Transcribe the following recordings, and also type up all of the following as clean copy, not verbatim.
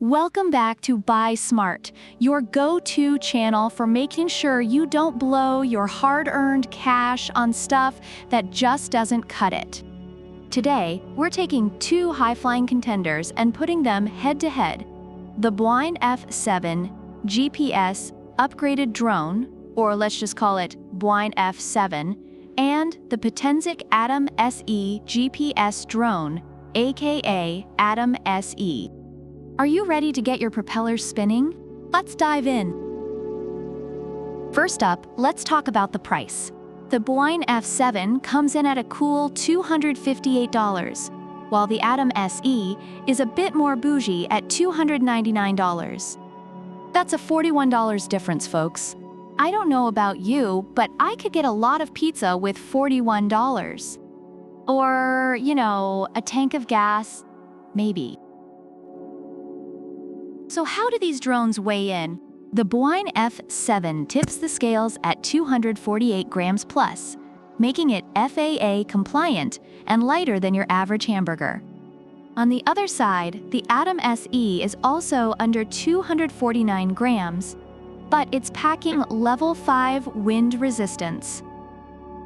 Welcome back to Buy Smart, your go-to channel for making sure you don't blow your hard-earned cash on stuff that just doesn't cut it. Today, we're taking two high-flying contenders and putting them head-to-head. The Bwine F7 GPS upgraded drone, or let's just call it Bwine F7, and the Potensic Atom SE GPS drone, aka Atom SE. Are you ready to get your propellers spinning? Let's dive in. First up, let's talk about the price. The Bwine F7 comes in at a cool $258, while the Atom SE is a bit more bougie at $299. That's a $41 difference, folks. I don't know about you, but I could get a lot of pizza with $41. Or, a tank of gas, maybe. So how do these drones weigh in? The Bwine F7 tips the scales at 248 grams plus, making it FAA compliant and lighter than your average hamburger. On the other side, the Atom SE is also under 249 grams, but it's packing level 5 wind resistance.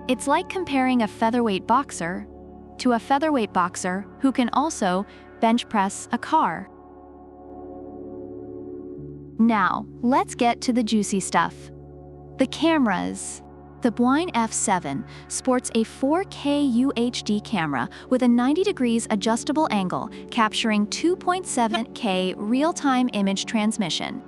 It's like comparing a featherweight boxer to a featherweight boxer who can also bench press a car. Now, let's get to the juicy stuff. The cameras. The Bwine F7 sports a 4K UHD camera with a 90 degrees adjustable angle, capturing 2.7K real-time image transmission.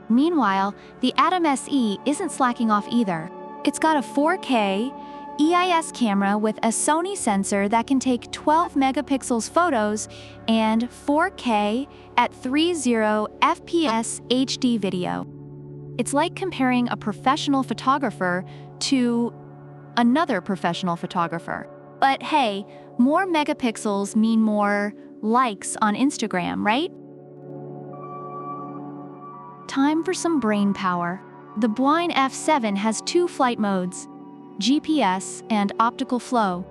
Meanwhile, the Atom SE isn't slacking off either. It's got a 4K EIS camera with a Sony sensor that can take 12 megapixels photos and 4K at 30 FPS HD video. It's like comparing a professional photographer to another professional photographer. But hey, more megapixels mean more likes on Instagram, right? Time for some brain power. The Bwine F7 has two flight modes: GPS and optical flow.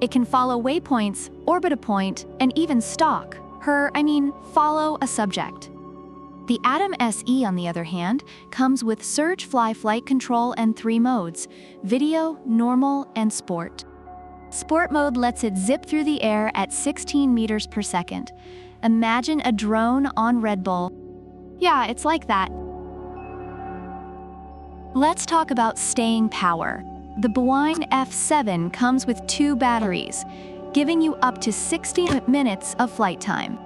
It can follow waypoints, orbit a point, and even stalk follow a subject. The Atom SE, on the other hand, comes with surge flight control and 3 modes: video, normal, and sport. Sport mode lets it zip through the air at 16 meters per second. Imagine a drone on Red Bull. Yeah, it's like that. Let's talk about staying power. The Bwine F7 comes with 2 batteries, giving you up to 60 minutes of flight time.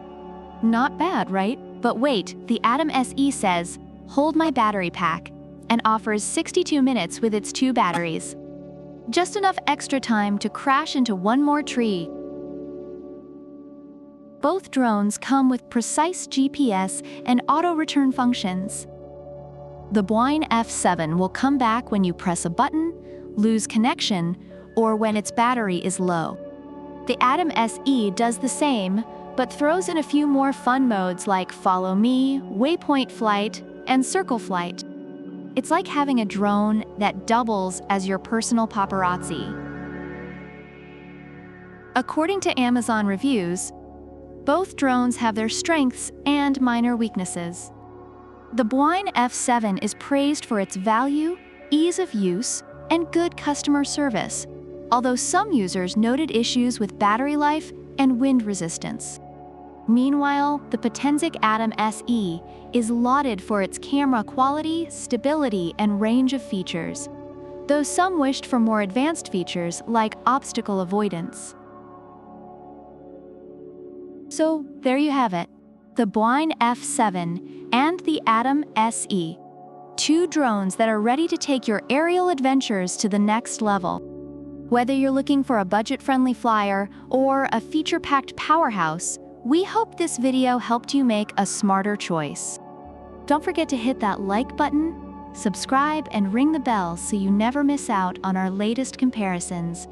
Not bad, right? But wait, the Atom SE says, "Hold my battery pack," and offers 62 minutes with its 2 batteries. Just enough extra time to crash into one more tree. Both drones come with precise GPS and auto-return functions. The Bwine F7 will come back when you press a button, lose connection, or when its battery is low. The Atom SE does the same, but throws in a few more fun modes like Follow Me, Waypoint Flight, and Circle Flight. It's like having a drone that doubles as your personal paparazzi. According to Amazon reviews, both drones have their strengths and minor weaknesses. The Bwine F7 is praised for its value, ease of use, and good customer service, although some users noted issues with battery life and wind resistance. Meanwhile, the Potensic Atom SE is lauded for its camera quality, stability, and range of features, though some wished for more advanced features like obstacle avoidance. So, there you have it, the Bwine F7 and the Atom SE. 2 drones that are ready to take your aerial adventures to the next level. Whether you're looking for a budget-friendly flyer or a feature-packed powerhouse, we hope this video helped you make a smarter choice. Don't forget to hit that like button, subscribe, and ring the bell so you never miss out on our latest comparisons.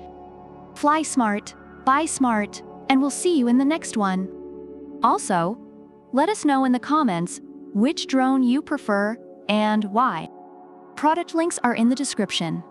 Fly smart, buy smart, and we'll see you in the next one. Also, let us know in the comments which drone you prefer and why. Product links are in the description.